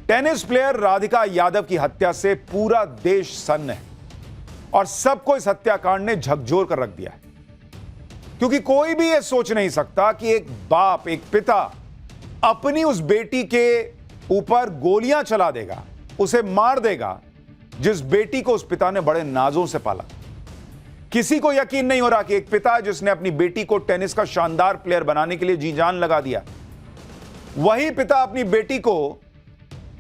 Tennis player Radhika Yadav की हत्या से पूरा देश सन्न है और सबको इस हत्याकांड ने झकझोर कर रख दिया है, क्योंकि कोई भी यह सोच नहीं सकता कि एक बाप, एक पिता अपनी उस बेटी के ऊपर गोलियां चला देगा, उसे मार देगा, जिस बेटी को उस पिता ने बड़े नाजों से पाला। किसी को यकीन नहीं हो रहा कि एक पिता जिसने अपनी बेटी को टेनिस का शानदार प्लेयर बनाने के लिए जी जान लगा दिया, वही पिता अपनी बेटी को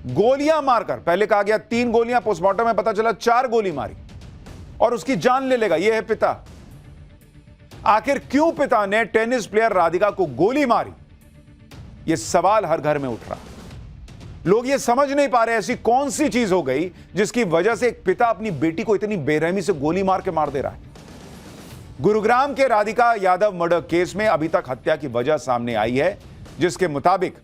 गोलियां मारकर, पहले कहा गया 3 गोलियां, पोस्टमार्टम में पता चला 4 गोली मारी और उसकी जान ले लेगा। यह है पिता। आखिर क्यों पिता ने टेनिस प्लेयर राधिका को गोली मारी, यह सवाल हर घर में उठ रहा। लोग यह समझ नहीं पा रहे ऐसी कौन सी चीज हो गई जिसकी वजह से एक पिता अपनी बेटी को इतनी बेरहमी से गोली मार के मार दे रहा है। गुरुग्राम के राधिका यादव मर्डर केस में अभी तक हत्या की वजह सामने आई है, जिसके मुताबिक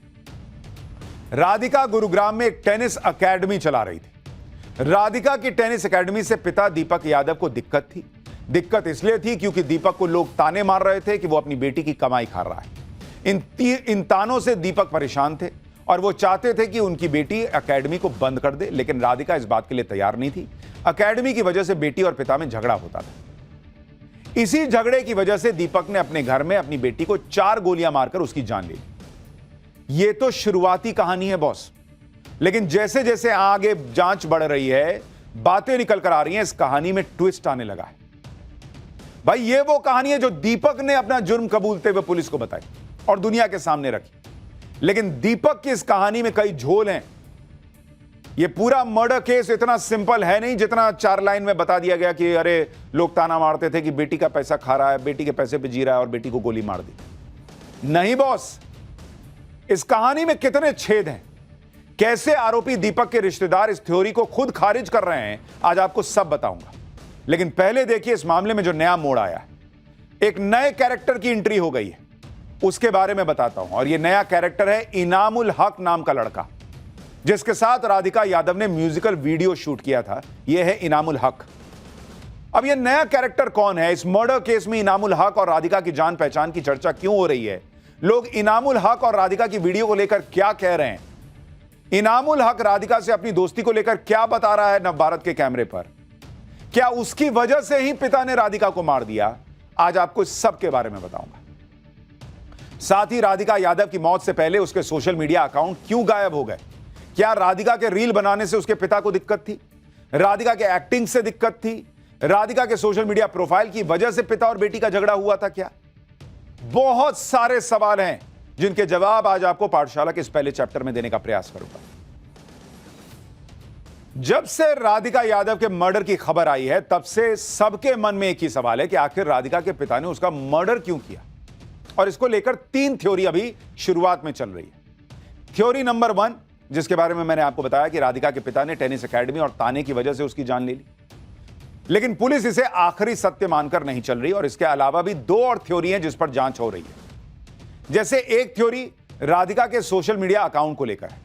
राधिका गुरुग्राम में एक टेनिस एकेडमी चला रही थी। राधिका की टेनिस एकेडमी से पिता दीपक यादव को दिक्कत थी। दिक्कत इसलिए थी क्योंकि दीपक को लोग ताने मार रहे थे कि वो अपनी बेटी की कमाई खा रहा है। इन तानों से दीपक परेशान थे और वो चाहते थे कि उनकी बेटी एकेडमी को बंद कर दे, लेकिन राधिका इस बात के लिए तैयार नहीं थी। एकेडमी की वजह से बेटी और पिता में झगड़ा होता था। इसी झगड़े की वजह से दीपक ने अपने घर में अपनी बेटी को 4 गोलियां मारकर उसकी जान ले ली। यह तो शुरुआती कहानी है बॉस, लेकिन जैसे जैसे आगे जांच बढ़ रही है, बातें निकल कर आ रही हैं, इस कहानी में ट्विस्ट आने लगा है। भाई ये वो कहानी है जो दीपक ने अपना जुर्म कबूलते हुए पुलिस को बताई और दुनिया के सामने रखी, लेकिन दीपक की इस कहानी में कई झोल हैं। यह पूरा मर्डर केस इतना सिंपल है नहीं जितना 4 लाइन में बता दिया गया कि अरे लोग ताना मारते थे कि बेटी का पैसा खा रहा है, बेटी के पैसे पे जी रहा है और बेटी को गोली मार दी। नहीं बॉस, इस कहानी में कितने छेद हैं, कैसे आरोपी दीपक के रिश्तेदार इस थ्योरी को खुद खारिज कर रहे हैं, आज आपको सब बताऊंगा। लेकिन पहले देखिए इस मामले में जो नया मोड़ आया है। एक नए कैरेक्टर की एंट्री हो गई है, उसके बारे में बताता हूं। और यह नया कैरेक्टर है इनामुल हक नाम का लड़का, जिसके साथ राधिका यादव ने म्यूजिकल वीडियो शूट किया था। यह है इनामुल हक। अब यह नया कैरेक्टर कौन है? इस मर्डर केस में इनामुल हक और राधिका की जान पहचान की चर्चा क्यों हो रही है? लोग इनामुल हक और राधिका की वीडियो को लेकर क्या कह रहे हैं? इनामुल हक राधिका से अपनी दोस्ती को लेकर क्या बता रहा है नवभारत के कैमरे पर? क्या उसकी वजह से ही पिता ने राधिका को मार दिया? आज आपको इस सब के बारे में बताऊंगा। साथ ही राधिका यादव की मौत से पहले उसके सोशल मीडिया अकाउंट क्यों गायब हो गए? क्या राधिका के रील बनाने से उसके पिता को दिक्कत थी? राधिका के एक्टिंग से दिक्कत थी? राधिका के सोशल मीडिया प्रोफाइल की वजह से पिता और बेटी का झगड़ा हुआ था क्या? बहुत सारे सवाल हैं जिनके जवाब आज आपको पाठशाला के इस पहले चैप्टर में देने का प्रयास करूंगा। जब से राधिका यादव के मर्डर की खबर आई है, तब से सबके मन में एक ही सवाल है कि आखिर राधिका के पिता ने उसका मर्डर क्यों किया? और इसको लेकर 3 थ्योरी अभी शुरुआत में चल रही है। थ्योरी नंबर 1, जिसके बारे में मैंने आपको बताया कि राधिका के पिता ने टेनिस एकेडमी और ताने की वजह से उसकी जान ले ली, लेकिन पुलिस इसे आखिरी सत्य मानकर नहीं चल रही। और इसके अलावा भी 2 और थ्योरी हैं जिस पर जांच हो रही है। जैसे एक थ्योरी राधिका के सोशल मीडिया अकाउंट को लेकर है।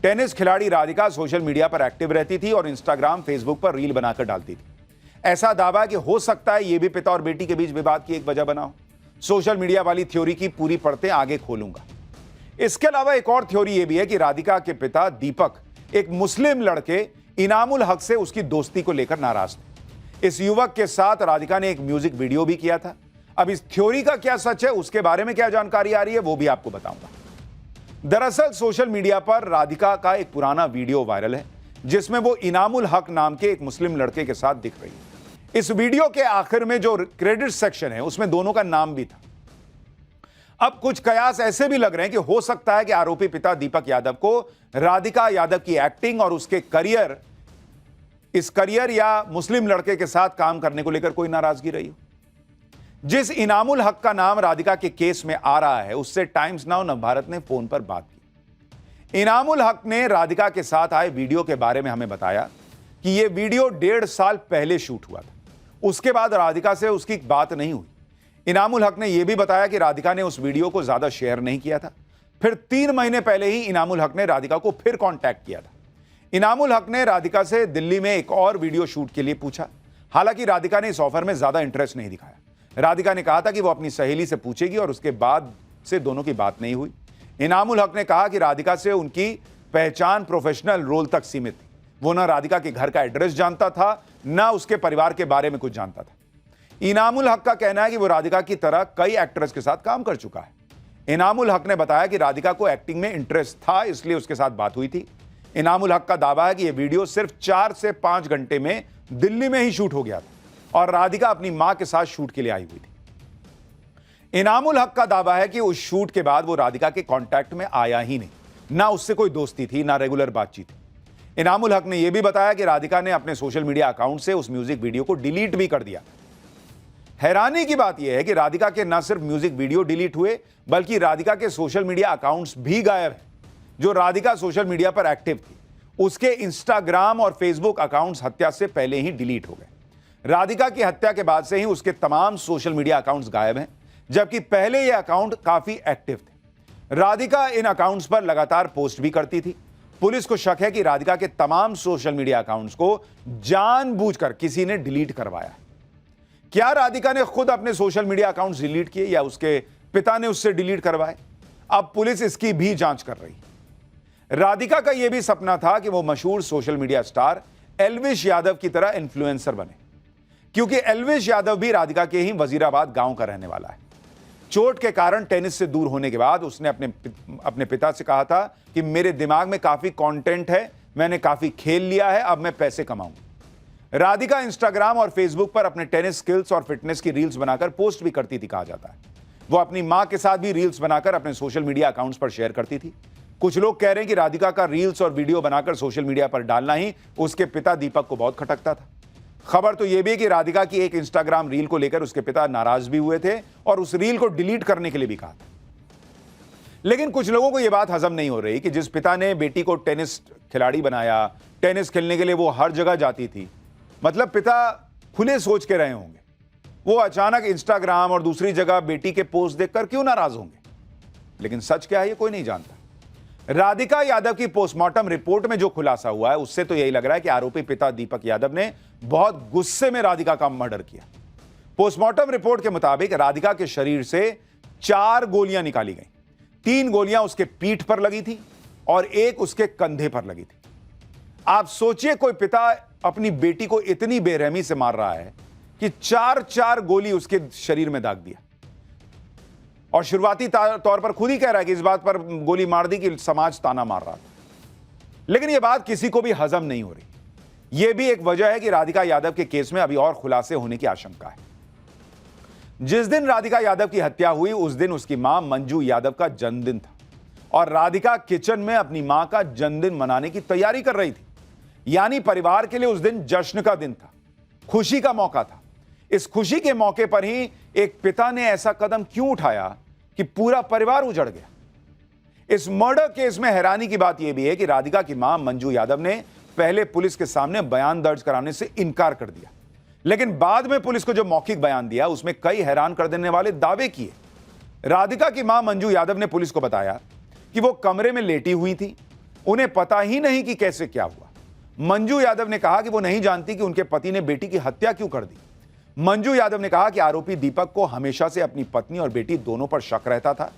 टेनिस खिलाड़ी राधिका सोशल मीडिया पर एक्टिव रहती थी और इंस्टाग्राम, फेसबुक पर रील बनाकर डालती थी। ऐसा दावा है कि हो सकता है यह भी पिता और बेटी के बीच विवाद की एक वजह बना हो। सोशल मीडिया वाली थ्योरी की पूरी परतें आगे खोलूंगा। इसके अलावा एक और थ्योरी यह भी है कि राधिका के पिता दीपक एक मुस्लिम लड़के इनामुल हक से उसकी दोस्ती को लेकर नाराज थे। इस युवक के साथ राधिका ने एक म्यूजिक वीडियो भी किया था। अब इस थ्योरी का क्या सच है, उसके बारे में क्या जानकारी आ रही है, वो भी आपको बताऊंगा। दरअसल सोशल मीडिया पर राधिका का एक पुराना वीडियो वायरल है, जिसमें वो इनामुल हक नाम के एक मुस्लिम लड़के के साथ दिख रही है। इस वीडियो के आखिर में जो क्रेडिट सेक्शन है, उसमें दोनों का नाम भी था। अब कुछ कयास ऐसे भी लग रहे हैं कि हो सकता है कि आरोपी पिता दीपक यादव को राधिका यादव की एक्टिंग और उसके करियर या मुस्लिम लड़के के साथ काम करने को लेकर कोई नाराजगी रही हो। जिस इनामुल हक का नाम राधिका के केस में आ रहा है, उससे टाइम्स नाउ नवभारत ने फोन पर बात की। इनामुल हक ने राधिका के साथ आए वीडियो के बारे में हमें बताया कि यह वीडियो 1.5 साल पहले शूट हुआ था। उसके बाद राधिका से उसकी बात नहीं हुई। इनामुल हक ने यह भी बताया कि राधिका ने उस वीडियो को ज्यादा शेयर नहीं किया था। फिर 3 महीने पहले ही इनामुल हक ने राधिका को फिर कांटेक्ट किया था। इनामुल हक ने राधिका से दिल्ली में एक और वीडियो शूट के लिए पूछा। हालांकि राधिका ने इस ऑफर में ज्यादा इंटरेस्ट नहीं दिखाया। राधिका ने कहा था कि वो अपनी सहेली से पूछेगी और उसके बाद से दोनों की बात नहीं हुई। इनामुल हक ने कहा कि राधिका से उनकी पहचान प्रोफेशनल रोल तक सीमित थी। वो ना राधिका के घर का एड्रेस जानता था, ना उसके परिवार के बारे में कुछ जानता था। इनामुल हक का कहना है कि वो राधिका की तरह कई एक्ट्रेस के साथ काम कर चुका है। इनामुल हक ने बताया कि राधिका को एक्टिंग में इंटरेस्ट था, इसलिए उसके साथ बात हुई थी। इनामुल हक का दावा है कि यह वीडियो सिर्फ 4 से 5 घंटे में दिल्ली में ही शूट हो गया था और राधिका अपनी मां के साथ शूट के लिए आई हुई थी। इनामुल हक का दावा है कि उस शूट के बाद वो राधिका के कांटेक्ट में आया ही नहीं, ना उससे कोई दोस्ती थी, ना रेगुलर बातचीत थी। इनामुल हक ने यह भी बताया कि राधिका ने अपने सोशल मीडिया अकाउंट से उस म्यूजिक वीडियो को डिलीट भी कर दिया। हैरानी की बात यह है कि राधिका के न सिर्फ म्यूजिक वीडियो डिलीट हुए, बल्कि राधिका के सोशल मीडिया अकाउंट्स भी गायब हैं। जो राधिका सोशल मीडिया पर एक्टिव थी, उसके इंस्टाग्राम और फेसबुक अकाउंट्स हत्या से पहले ही डिलीट हो गए। राधिका की हत्या के बाद से ही उसके तमाम सोशल मीडिया अकाउंट्स गायब हैं, जबकि पहले ये अकाउंट काफी एक्टिव थे। राधिका इन अकाउंट्स पर लगातार पोस्ट भी करती थी। पुलिस को शक है कि राधिका के तमाम सोशल मीडिया अकाउंट्स को जानबूझकर किसी ने डिलीट करवाया। क्या राधिका ने खुद अपने सोशल मीडिया अकाउंट्स डिलीट किए या उसके पिता ने उससे डिलीट करवाए? अब पुलिस इसकी भी जांच कर रही है। राधिका का यह भी सपना था कि वो मशहूर social media star Elvish Yadav की तरह इन्फ्लुएंसर बने, क्योंकि एल्विश यादव भी राधिका के ही वजीराबाद गांव का रहने वाला है। चोट के कारण टेनिस से दूर होने के बाद उसने अपने पिता से कहा था कि मेरे दिमाग में काफी कंटेंट है, मैंने काफी खेल लिया है, अब मैं पैसे कमाऊंगा। राधिका इंस्टाग्राम और फेसबुक पर अपने टेनिस स्किल्स और फिटनेस की रील्स बनाकर पोस्ट भी करती थी, कहा जाता है। वो अपनी मां के साथ भी रील्स बनाकर अपने सोशल मीडिया अकाउंट्स पर शेयर करती थी। कुछ लोग कह रहे हैं कि राधिका का रील्स और वीडियो बनाकर सोशल मीडिया पर डालना ही उसके पिता दीपक को बहुत खटकता था। खबर तो यह भी है कि राधिका की एक इंस्टाग्राम रील को लेकर उसके पिता नाराज भी हुए थे और उस रील को डिलीट करने के लिए भी कहा था। लेकिन कुछ लोगों को यह बात हजम नहीं हो रही कि जिस पिता ने बेटी को टेनिस खिलाड़ी बनाया, टेनिस खेलने के लिए वो हर जगह जाती थी, मतलब पिता खुले सोच के रहे होंगे, वो अचानक इंस्टाग्राम और दूसरी जगह बेटी के पोस्ट देखकर क्यों नाराज होंगे? लेकिन सच क्या है ये कोई नहीं जानता। राधिका यादव की पोस्टमार्टम रिपोर्ट में जो खुलासा हुआ है, उससे तो यही लग रहा है कि आरोपी पिता दीपक यादव ने बहुत गुस्से में राधिका का मर्डर किया। पोस्टमार्टम रिपोर्ट के मुताबिक राधिका के शरीर से 4 गोलियां निकाली गई। 3 गोलियां उसके पीठ पर लगी थी और एक उसके कंधे पर लगी थी। आप सोचिए, कोई पिता अपनी बेटी को इतनी बेरहमी से मार रहा है कि 4 गोली उसके शरीर में दाग दिया, और शुरुआती तौर पर खुद ही कह रहा है कि इस बात पर गोली मार दी कि समाज ताना मार रहा था। लेकिन यह बात किसी को भी हजम नहीं हो रही। यह भी एक वजह है कि राधिका यादव के केस में अभी और खुलासे होने की आशंका है। जिस दिन राधिका यादव की हत्या हुई, उस दिन उसकी मां मंजू यादव का जन्मदिन था और राधिका किचन में अपनी मां का जन्मदिन मनाने की तैयारी कर रही थी। यानी परिवार के लिए उस दिन जश्न का दिन था, खुशी का मौका था। इस खुशी के मौके पर ही एक पिता ने ऐसा कदम क्यों उठाया कि पूरा परिवार उजड़ गया? इस मर्डर केस में हैरानी की बात यह भी है कि राधिका की मां मंजू यादव ने पहले पुलिस के सामने बयान दर्ज कराने से इनकार कर दिया, लेकिन बाद में पुलिस को जो मौखिक बयान दिया उसमें कई हैरान कर देने वाले दावे किए। राधिका की मां मंजू यादव ने पुलिस को बताया कि वो कमरे में लेटी हुई थी, उन्हें पता ही नहीं कि कैसे क्या हुआ। मंजू यादव ने कहा कि वो नहीं जानती कि उनके पति ने बेटी की हत्या क्यों कर दी। मंजू यादव ने कहा कि आरोपी दीपक को हमेशा से अपनी पत्नी और बेटी दोनों पर शक रहता था।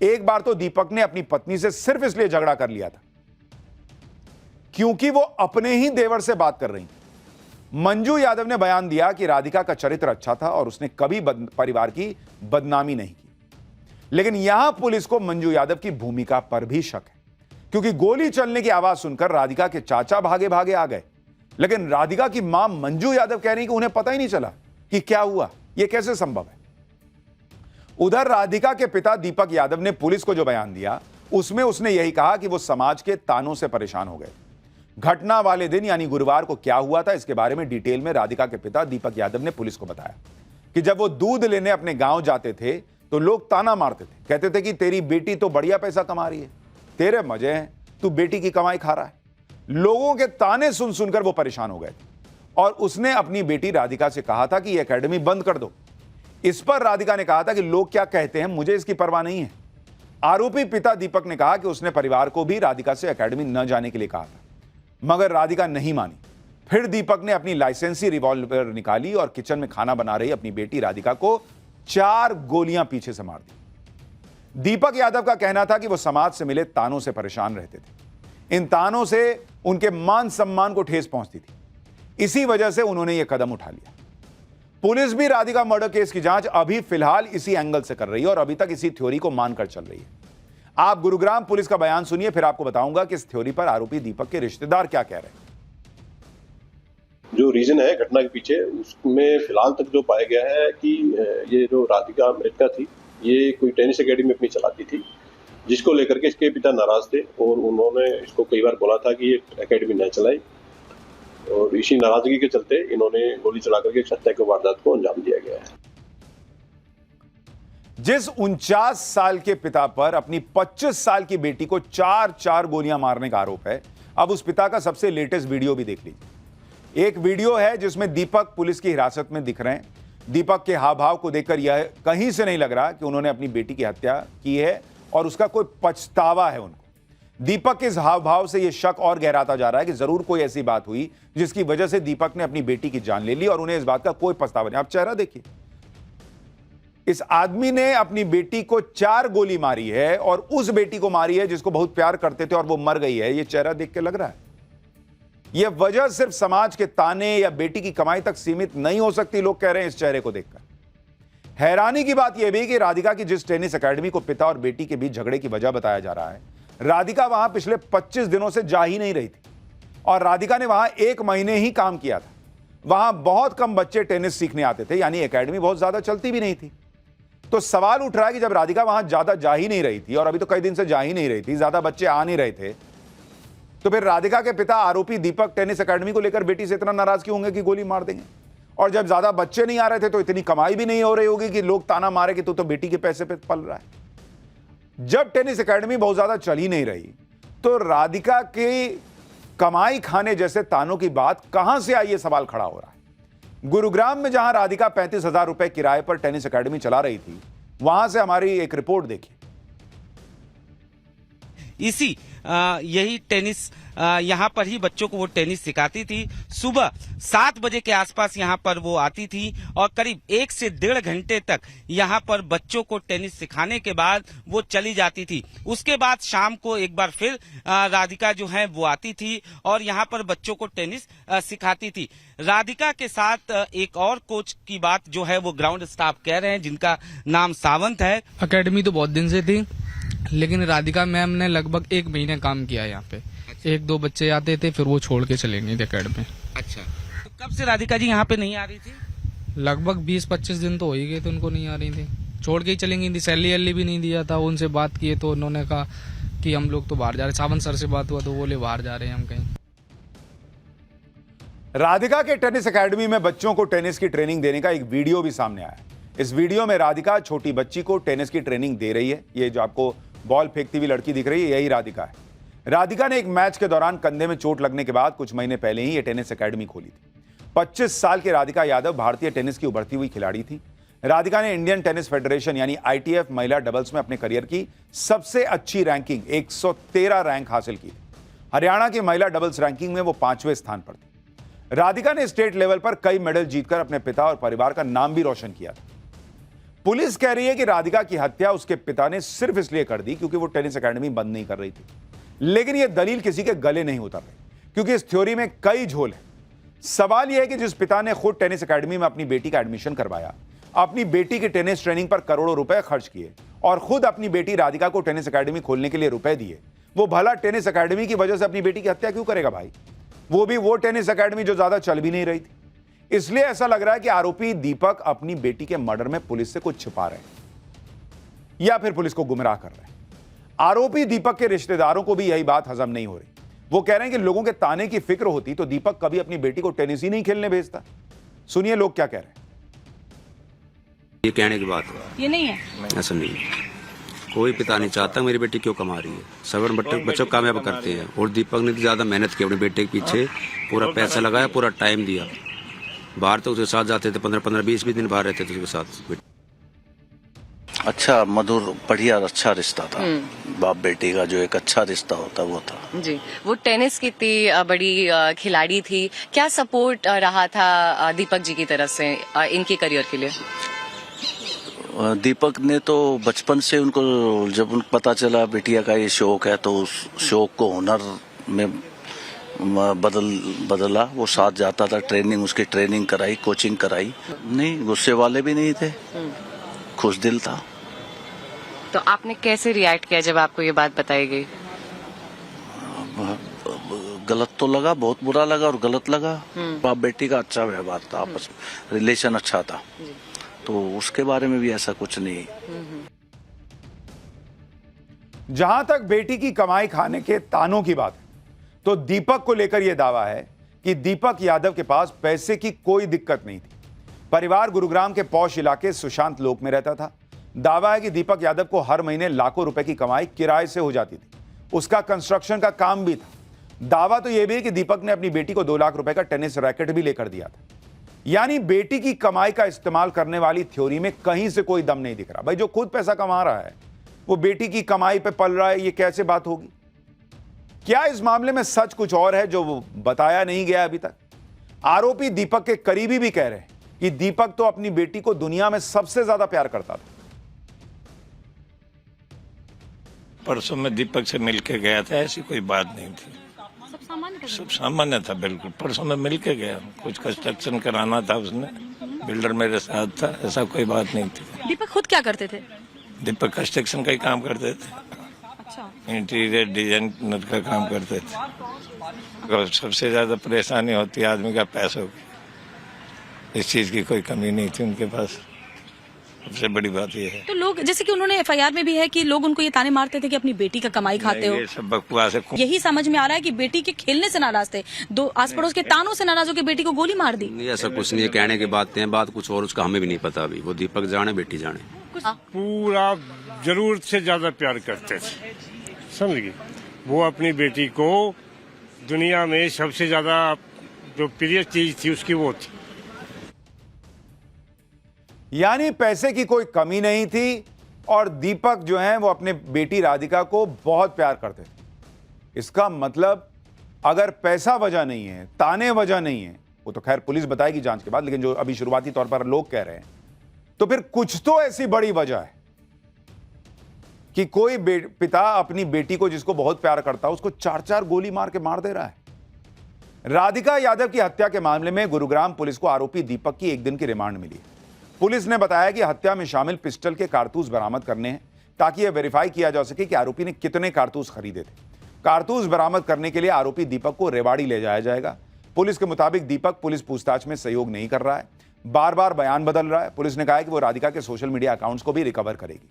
एक बार तो दीपक ने अपनी पत्नी से सिर्फ इसलिए झगड़ा कर लिया था क्योंकि वो अपने ही देवर से बात कर रही थी। मंजू यादव ने बयान दिया कि राधिका का चरित्र अच्छा था और उसने कभी परिवार की बदनामी नहीं की। लेकिन यहां पुलिस को मंजू यादव की भूमिका पर भी शक है, क्योंकि गोली चलने की आवाज सुनकर राधिका के चाचा भागे भागे आ गए, लेकिन राधिका की मां मंजू यादव कह रही कि उन्हें पता ही नहीं चला कि क्या हुआ। यह कैसे संभव है? उधर राधिका के पिता दीपक यादव ने पुलिस को जो बयान दिया उसमें उसने यही कहा कि वो समाज के तानों से परेशान हो गए। घटना वाले दिन यानी गुरुवार को क्या हुआ था, इसके बारे में डिटेल में राधिका के पिता दीपक यादव ने पुलिस को बताया कि जब वो दूध लेने अपने गांव जाते थे तो लोग ताना मारते थे, कहते थे कि तेरी बेटी तो बढ़िया पैसा कमा रही है, तेरे मजे हैं, तू बेटी की कमाई खा रहा है। लोगों के ताने सुन सुनकर वो परेशान हो गए और उसने अपनी बेटी राधिका से कहा था कि ये एकेडमी बंद कर दो। इस पर राधिका ने कहा था कि लोग क्या कहते हैं, मुझे इसकी परवाह नहीं है। आरोपी पिता दीपक ने कहा कि उसने परिवार को भी राधिका से एकेडमी न जाने के लिए कहा था, मगर राधिका नहीं मानी। फिर दीपक ने अपनी लाइसेंसी रिवॉल्वर निकाली और किचन में खाना बना रही अपनी बेटी राधिका को 4 गोलियां पीछे से मार दी। दीपक यादव का कहना था कि वो समाज से मिले तानों से परेशान रहते थे, इन तानों से उनके मान सम्मान को ठेस पहुंचती थी। इसी वजह से उन्होंने यह कदम उठा लिया। पुलिस भी राधिका मर्डर केस की जांच अभी फिलहाल इसी एंगल से कर रही है और अभी तक इसी थ्योरी को मानकर चल रही है। आप गुरुग्राम पुलिस का बयान सुनिए, फिर आपको बताऊंगा कि इस थ्योरी पर आरोपी दीपक के रिश्तेदार क्या कह रहे हैं। जो रीजन है घटना के पीछे, उसमें फिलहाल तक जो पाया गया है कि ये जो राधिका मृतका थी, ये कोई टेनिस एकेडमी अपनी चलाती थी, जिसको लेकर के इसके पिता नाराज थे और उन्होंने इसको कई बार बोला था कि ये एकेडमी न चलाए, और इसी नाराजगी के चलते इन्होंने गोली चला करके हत्या की वारदात को अंजाम दिया गया है। जिस 49 साल के पिता पर अपनी 25 साल की बेटी को 4 गोलियां मारने का आरोप है, अब उस पिता का सबसे लेटेस्ट वीडियो भी देख लीजिए। एक वीडियो है जिसमें दीपक पुलिस की हिरासत में दिख रहे हैं। दीपक के हाव भाव को देखकर यह कहीं से नहीं लग रहा कि उन्होंने अपनी बेटी की हत्या की है और उसका कोई पछतावा है उनको। दीपक के इस हाव भाव से यह शक और गहराता जा रहा है कि जरूर कोई ऐसी बात हुई जिसकी वजह से दीपक ने अपनी बेटी की जान ले ली और उन्हें इस बात का कोई पछतावा नहीं। आप चेहरा देखिए, इस आदमी ने अपनी बेटी को 4 गोली मारी है और उस बेटी को मारी है जिसको बहुत प्यार करते थे और वो मर गई है। यह चेहरा देख के लग रहा है। यह वजह सिर्फ समाज के ताने या बेटी की कमाई तक सीमित नहीं हो सकती, लोग कह रहे हैं इस चेहरे को देखकर। हैरानी की बात यह भी कि राधिका की जिस टेनिस एकेडमी को पिता और बेटी के बीच झगड़े की वजह बताया जा रहा है, राधिका वहां पिछले 25 दिनों से जा ही नहीं रही थी और राधिका ने वहां 1 महीने ही काम किया था। वहां बहुत कम बच्चे टेनिस सीखने आते थे, यानी एकेडमी बहुत ज्यादा चलती भी नहीं थी। तो सवाल उठ रहा है कि जब राधिका वहां ज्यादा जा ही नहीं रही थी और अभी तो कई दिन से जा ही नहीं रही थी, ज्यादा बच्चे आ नहीं रहे थे, तो फिर राधिका के पिता आरोपी दीपक टेनिस एकेडमी को लेकर बेटी से इतना नाराज क्यों होंगे कि गोली मार देंगे? और जब ज्यादा बच्चे नहीं आ रहे थे तो इतनी कमाई भी नहीं हो रही होगी कि लोग ताना मारे कि तू तो बेटी के पैसे पे पल रहा है। जब टेनिस एकेडमी बहुत ज्यादा चल ही नहीं रही तो राधिका की कमाई खाने जैसे तानों की बात कहां से आई, ये सवाल खड़ा हो रहा है। गुरुग्राम में जहां राधिका 35,000 रुपए किराए पर टेनिस एकेडमी चला रही थी, वहां से हमारी एक रिपोर्ट देखिए। इसी यही टेनिस यहाँ पर ही बच्चों को वो टेनिस सिखाती थी। सुबह 7 बजे के आसपास यहाँ पर वो आती थी और करीब 1 से 1.5 घंटे तक यहाँ पर बच्चों को टेनिस सिखाने के बाद वो चली जाती थी। उसके बाद शाम को एक बार फिर राधिका जो है वो आती थी और यहाँ पर बच्चों को टेनिस सिखाती थी। राधिका के साथ एक और कोच की बात जो है वो ग्राउंड स्टाफ कह रहे हैं, जिनका नाम सावंत है। एकेडमी तो बहुत दिन से थी, लेकिन राधिका मैम ने लगभग 1 महीने काम किया यहाँ पे। 1-2 बच्चे आते थे, फिर वो छोड़ के चले गए थे एकेडमी। अच्छा, तो कब से राधिका जी यहाँ पे नहीं आ रही थी? लगभग 20-25 दिन तो हो ही गए थे उनको नहीं आ रही थी, छोड़ के ही चली गई थी। सैलरी भी नहीं दिया था। उनसे बात किए तो उन्होंने कहा कि हम लोग तो बाहर जा रहे हैं। सावंत सर से बात हुआ तो बोले बाहर जा रहे हैं हम कहीं। राधिका के टेनिस एकेडमी में बच्चों को टेनिस की ट्रेनिंग देने का एक वीडियो भी सामने आया है। इस वीडियो में राधिका छोटी बच्ची को टेनिस की ट्रेनिंग दे रही है। ये जो आपको बॉल फेंकती हुई लड़की दिख रही है, यही राधिका है। राधिका ने एक मैच के दौरान कंधे में चोट लगने के बाद कुछ महीने पहले ही ये टेनिस एकेडमी खोली थी। 25 साल की राधिका यादव भारतीय टेनिस की उभरती हुई खिलाड़ी थी। राधिका ने इंडियन टेनिस फेडरेशन यानी ITF महिला डबल्स में अपने करियर की सबसे अच्छी रैंकिंग 113 रैंक हासिल की। हरियाणा की महिला डबल्स रैंकिंग में वो 5वें स्थान पर थी। राधिका ने स्टेट लेवल पर कई मेडल जीतकर अपने पिता और परिवार का नाम भी रोशन किया था। पुलिस कह रही है कि राधिका की हत्या उसके पिता ने सिर्फ इसलिए कर दी क्योंकि वो टेनिस एकेडमी बंद नहीं कर रही थी। लेकिन यह दलील किसी के गले नहीं उतर रही, क्योंकि इस थ्योरी में कई झोल है। सवाल यह है कि जिस पिता ने खुद टेनिस एकेडमी में अपनी बेटी का एडमिशन करवाया, अपनी बेटी की टेनिस ट्रेनिंग पर करोड़ों रुपए खर्च किए और खुद अपनी बेटी राधिका को टेनिस एकेडमी खोलने के लिए रुपए दिए, वो भला टेनिस एकेडमी की वजह से अपनी बेटी की हत्या क्यों करेगा भाई? वो भी वो टेनिस एकेडमी जो ज्यादा चल भी नहीं रही थी। इसलिए ऐसा लग रहा है कि आरोपी दीपक अपनी बेटी के मर्डर में पुलिस से कुछ छिपा रहे हैं या फिर पुलिस को गुमराह कर रहे हैं। आरोपी दीपक के रिश्तेदारों को भी यही बात हजम नहीं हो रही। वो कह रहे हैं कि लोगों के ताने की फिक्र होती तो दीपक कभी अपनी बेटी को टेनिस ही नहीं खेलने भेजता। सुनिए लोग क्या कह रहे हैं। ये कहने की बात है, ये नहीं है, ऐसा नहीं है। कोई पिता नहीं चाहता मेरी बेटी क्यों कमा रही है। सबर बच्चों कामयाब करते हैं और दीपक ने ज्यादा मेहनत की अपने बेटे के पीछे, पूरा पैसा लगाया, पूरा टाइम दिया। बाहर तो उसके साथ जाते थे, 15-15, 20-20 दिन बाहर रहते थे उसके साथ। अच्छा, मधुर, बढ़िया, अच्छा रिश्ता था। बाप बेटी का जो एक अच्छा रिश्ता होता वो था जी। वो टेनिस की इतनी बड़ी खिलाड़ी थी, क्या सपोर्ट रहा था दीपक जी की तरफ से इनके करियर के लिए? दीपक ने तो बचपन से उनको, जब उनको पता चला बिटिया का ये शौक है, तो उस शौक को हुनर में बदला। वो साथ जाता था, ट्रेनिंग, उसकी ट्रेनिंग कराई, कोचिंग कराई। नहीं, गुस्से वाले भी नहीं थे, खुश दिल था। तो आपने कैसे रिएक्ट किया जब आपको ये बात बताई गई? गलत तो लगा, बहुत बुरा लगा और गलत लगा। बाप बेटी का अच्छा व्यवहार था, आपस में रिलेशन अच्छा था, तो उसके बारे में भी ऐसा कुछ नहीं। जहां तक बेटी की कमाई खाने के तानों की बात है, तो दीपक को लेकर यह दावा है कि दीपक यादव के पास पैसे की कोई दिक्कत नहीं थी। परिवार गुरुग्राम के पौष इलाके सुशांत लोक में रहता था। दावा है कि दीपक यादव को हर महीने लाखों रुपए की कमाई किराए से हो जाती थी। उसका कंस्ट्रक्शन का काम भी था। दावा तो यह भी है कि दीपक ने अपनी बेटी को 2 लाख रुपए का टेनिस रैकेट भी लेकर दिया था। यानी बेटी की कमाई का इस्तेमाल करने वाली थ्योरी में कहीं से कोई दम नहीं दिख रहा। भाई, जो खुद पैसा कमा रहा है वो बेटी की कमाई पे पल रहा है, ये कैसे बात होगी? क्या इस मामले में सच कुछ और है जो बताया नहीं गया अभी तक? आरोपी दीपक के करीबी भी कह रहे हैं कि दीपक तो अपनी बेटी को दुनिया में सबसे ज्यादा प्यार करता था। परसों में दीपक से मिलके गया था, ऐसी कोई बात नहीं थी, सब सामान्य था बिल्कुल। परसों में मिलके गया, कुछ कंस्ट्रक्शन कराना था, उसने बिल्डर मेरे साथ था, ऐसा कोई बात नहीं थी। दीपक खुद क्या करते थे? दीपक कंस्ट्रक्शन का ही काम करते थे। अच्छा। इंटीरियर डिजाइनर का काम करते थे। और सबसे ज्यादा परेशानी होती है आदमी का पैसों की, इस चीज की कोई कमी नहीं थी उनके पास। सबसे बड़ी बात यह है। तो लोग, जैसे कि उन्होंने एफआईआर में भी है कि लोग उनको ये ताने मारते थे कि अपनी बेटी का कमाई खाते हो। ये सब बकवास है। यही समझ में आ रहा है कि बेटी के खेलने से नाराज थे, दो आस पड़ोस के तानों से नाराज होकर बेटी को गोली मार दी। नहीं, ऐसा कुछ नहीं है, कहने की बातें हैं, बात कुछ और, उसका हमें भी नहीं पता अभी। वो दीपक जाने, बेटी जाने। पूरा जरूरत से ज्यादा प्यार करते थे, समझ गए। वो अपनी बेटी को दुनिया में सबसे ज्यादा जो प्रिय चीज थी उसकी वो थी। यानी पैसे की कोई कमी नहीं थी और दीपक जो है वो अपने बेटी राधिका को बहुत प्यार करते थे। इसका मतलब अगर पैसा वजह नहीं है, ताने वजह नहीं है, वो तो खैर पुलिस बताएगी जांच के बाद, लेकिन जो अभी शुरुआती तौर पर लोग कह रहे हैं, तो फिर कुछ तो ऐसी बड़ी वजह है कि कोई पिता अपनी बेटी को, जिसको बहुत प्यार करता है, उसको 4-4 गोली मार के मार दे रहा है। राधिका यादव की हत्या के मामले में गुरुग्राम पुलिस को आरोपी दीपक की 1 दिन की रिमांड मिली है। पुलिस ने बताया कि हत्या में शामिल पिस्टल के कारतूस बरामद करने हैं ताकि यह वेरीफाई किया जा सके कि आरोपी ने कितने कारतूस खरीदे थे। कारतूस बरामद करने के लिए आरोपी दीपक को रेवाड़ी ले जाया जाएगा। पुलिस के मुताबिक दीपक पुलिस पूछताछ में सहयोग नहीं कर रहा है, बार-बार बयान बदल रहा है। पुलिस ने कहा है कि वो राधिका के सोशल मीडिया अकाउंट्स को भी रिकवर करेगी।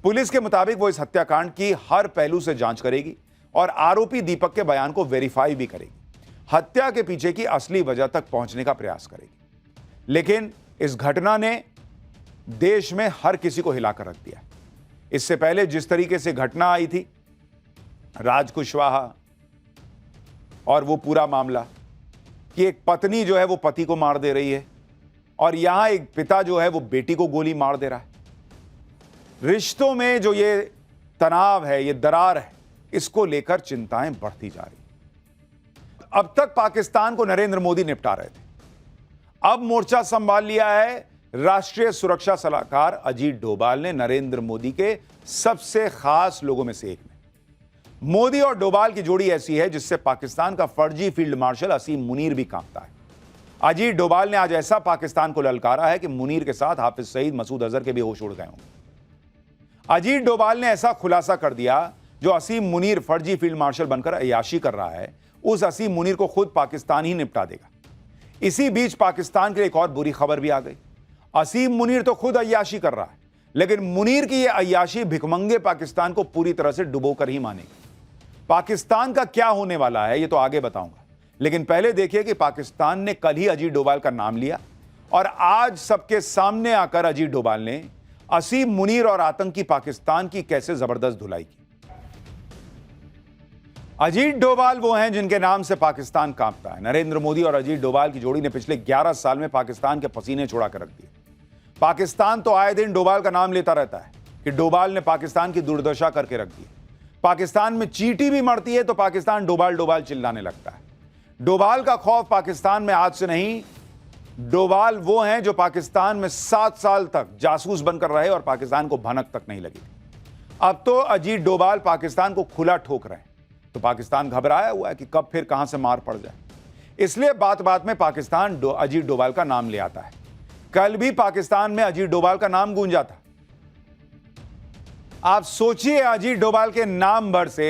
पुलिस के मुताबिक वो इस हत्याकांड की हर पहलू से जांच करेगी और आरोपी दीपक के बयान को वेरीफाई भी करेगी। हत्या के पीछे की असली वजह तक पहुंचने का प्रयास करेगी। लेकिन इस घटना ने देश में हर किसी को हिलाकर रख दिया। इससे पहले जिस तरीके से घटना आई थी, राज कुशवाहा और वो पूरा मामला कि एक पत्नी जो है वो पति को मार दे रही है और यहां एक पिता जो है वो बेटी को गोली मार दे रहा है। रिश्तों में जो ये तनाव है, ये दरार है, इसको लेकर चिंताएं बढ़ती जा रही। अब तक पाकिस्तान को नरेंद्र मोदी निपटा रहे थे, अब मोर्चा संभाल लिया है राष्ट्रीय सुरक्षा सलाहकार अजीत डोभाल ने, नरेंद्र मोदी के सबसे खास लोगों में से एक ने। मोदी और डोभाल की जोड़ी ऐसी है जिससे पाकिस्तान का फर्जी फील्ड मार्शल असीम मुनीर भी कांपता है। अजीत डोभाल ने आज ऐसा पाकिस्तान को ललकारा है कि मुनीर के साथ हाफिज सईद, मसूद अजहर के भी होश उड़ गए होंगे। अजीत डोभाल ने ऐसा खुलासा कर दिया, जो असीम मुनीर फर्जी फील्ड मार्शल बनकर अय्याशी कर रहा है, उस असीम मुनीर को खुद पाकिस्तान ही निपटा देगा। इसी बीच पाकिस्तान के लिए एक और बुरी खबर भी आ गई। असीम मुनीर तो खुद अय्याशी कर रहा है, लेकिन मुनीर की यह अय्याशी भिखमंगे पाकिस्तान को पूरी तरह से डुबोकर ही मानेगी। पाकिस्तान का क्या होने वाला है ये तो आगे बताऊंगा, लेकिन पहले देखिए कि पाकिस्तान ने कल ही अजीत डोभाल का नाम लिया और आज सबके सामने आकर अजीत डोभाल ने असीम मुनीर और आतंकी पाकिस्तान की कैसे जबरदस्त धुलाई की। अजीत डोभाल वो हैं जिनके नाम से पाकिस्तान कांपता है। नरेंद्र मोदी और अजीत डोभाल की जोड़ी ने पिछले 11 साल में पाकिस्तान के पसीने छुड़ा कर रख दिए। पाकिस्तान तो आए दिन डोभाल का नाम लेता रहता है कि डोभाल ने पाकिस्तान की दुर्दशा करके रख दी। पाकिस्तान में चींटी भी मरती है तो पाकिस्तान डोभाल डोभाल चिल्लाने लगता है। डोभाल का खौफ पाकिस्तान में आज से नहीं, डोभाल वो हैं जो पाकिस्तान में 7 साल तक जासूस बनकर रहे और पाकिस्तान को भनक तक नहीं लगी। अब तो अजीत डोभाल पाकिस्तान को खुला ठोक रहे हैं। तो पाकिस्तान घबराया हुआ है कि कब फिर कहां से मार पड़ जाए, इसलिए बात बात में पाकिस्तान अजीत डोभाल का नाम ले आता है। कल भी पाकिस्तान में अजीत डोभाल का नाम गूंजा था। आप सोचिए अजीत डोभाल के नाम भर से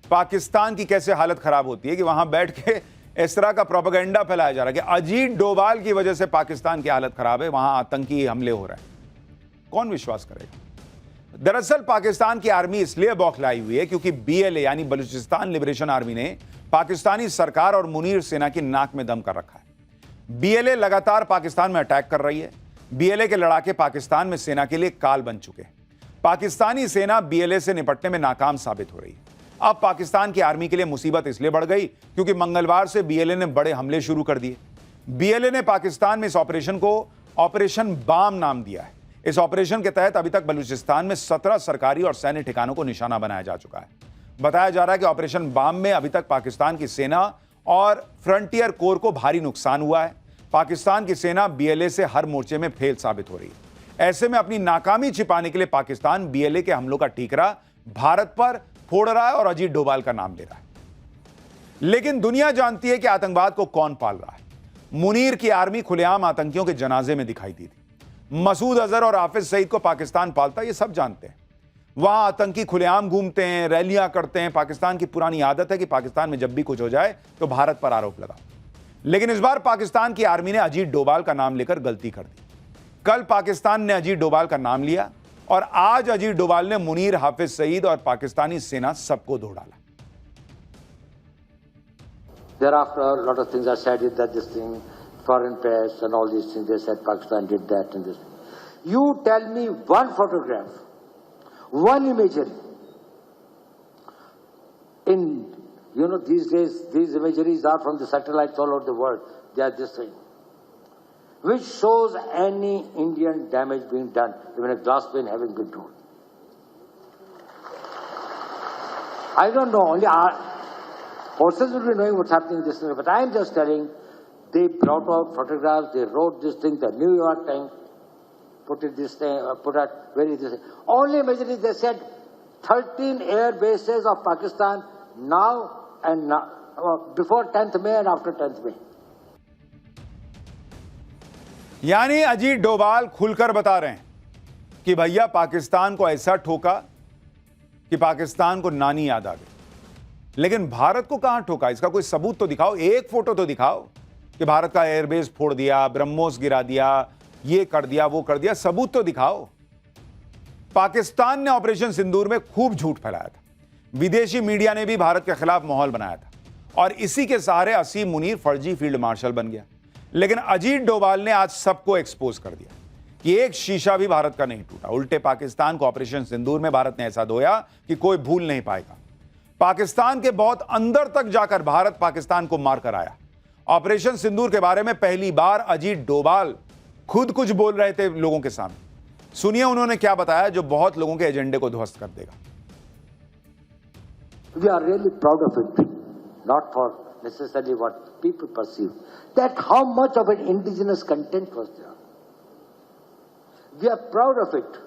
पाकिस्तान की कैसे हालत खराब होती है कि वहां बैठ के इस तरह का प्रोपेगेंडा फैलाया जा रहा है कि अजीत डोभाल की वजह से पाकिस्तान की हालत खराब है, वहां आतंकी हमले हो रहे हैं। कौन विश्वास करेगा? दरअसल पाकिस्तान की आर्मी इसलिए बौखलाई हुई है क्योंकि BLA यानी बलूचिस्तान लिबरेशन आर्मी ने पाकिस्तानी सरकार और मुनीर सेना की नाक में दम कर रखा है। BLA लगातार पाकिस्तान में अटैक कर रही है। BLA के लड़ाके पाकिस्तान में सेना के लिए काल बन चुके हैं। पाकिस्तानी सेना BLA से निपटने में नाकाम साबित हो रही है। अब पाकिस्तान की आर्मी के लिए मुसीबत इसलिए बढ़ गई क्योंकि मंगलवार से BLA ने बड़े हमले शुरू कर दिए। BLA ने पाकिस्तान में इस ऑपरेशन को ऑपरेशन बाम नाम दिया है। इस ऑपरेशन के तहत अभी तक बलूचिस्तान में 17 सरकारी और सैन्य ठिकानों को निशाना बनाया जा चुका है। बताया जा रहा है कि ऑपरेशन बाम में अभी तक पाकिस्तान की सेना और फ्रंटियर कोर को भारी नुकसान हुआ है। पाकिस्तान की सेना BLA से हर मोर्चे में फेल साबित हो रही है। ऐसे में अपनी नाकामी छिपाने के लिए पाकिस्तान BLA के हमलों का ठीकरा भारत पर फोड़ रहा है और अजीत डोभाल का नाम ले रहा है। लेकिन दुनिया जानती है कि आतंकवाद को कौन पाल रहा है। मुनीर की आर्मी खुलेआम आतंकियों के जनाजे में दिखाई दी थी। मसूद अजहर और हाफिज सईद को पाकिस्तान पालता, ये सब जानते हैं। वहां आतंकी खुलेआम घूमते हैं, रैलियां करते हैं। पाकिस्तान की पुरानी आदत है कि पाकिस्तान में जब भी कुछ हो जाए तो भारत पर आरोप लगा। लेकिन इस बार पाकिस्तान की आर्मी ने अजीत डोभाल का नाम लेकर गलती कर दी। कल पाकिस्तान ने अजीत डोभाल का नाम लिया और आज अजीत डोभाल ने मुनीर, हाफिज सईद और पाकिस्तानी सेना सबको धो डाला। Thereafter, a lot of things are said that this thing, foreign press and all these things, they said Pakistan did that and this. You tell me one photograph, one imagery. These days, these imageries are from the satellites all over the world. They are this thing. Which shows any Indian damage being done, even a glass pane having been torn. I don't know, only our forces will be knowing what's happening in this thing, but I am just telling, they brought out photographs, they wrote this thing, the New York Times put it this thing, put out very this thing. Only imagery, they said 13 air bases of Pakistan now and now, before 10th May and after 10th May. यानी अजीत डोभाल खुलकर बता रहे हैं कि भैया पाकिस्तान को ऐसा ठोका कि पाकिस्तान को नानी याद आ गई। लेकिन भारत को कहां ठोका, इसका कोई सबूत तो दिखाओ, एक फोटो तो दिखाओ कि भारत का एयरबेस फोड़ दिया, ब्रह्मोस गिरा दिया, ये कर दिया, वो कर दिया, सबूत तो दिखाओ। पाकिस्तान ने ऑपरेशन सिंदूर में खूब झूठ फैलाया था। विदेशी मीडिया ने भी भारत के खिलाफ माहौल बनाया था और इसी के सहारे असीम मुनीर फर्जी फील्ड मार्शल बन गया। लेकिन अजीत डोभाल ने आज सबको एक्सपोज कर दिया कि एक शीशा भी भारत का नहीं टूटा। उल्टे पाकिस्तान को ऑपरेशन सिंदूर में भारत ने ऐसा धोया कि कोई भूल नहीं पाएगा। पाकिस्तान के बहुत अंदर तक जाकर भारत पाकिस्तान को मारकर आया। ऑपरेशन सिंदूर के बारे में पहली बार अजीत डोभाल खुद कुछ बोल रहे थे लोगों के सामने। सुनिए उन्होंने क्या बताया जो बहुत लोगों के एजेंडे को ध्वस्त कर देगा। We are really proud of it, not for necessarily what people perceive, that how much of an indigenous content was there. We are proud of it,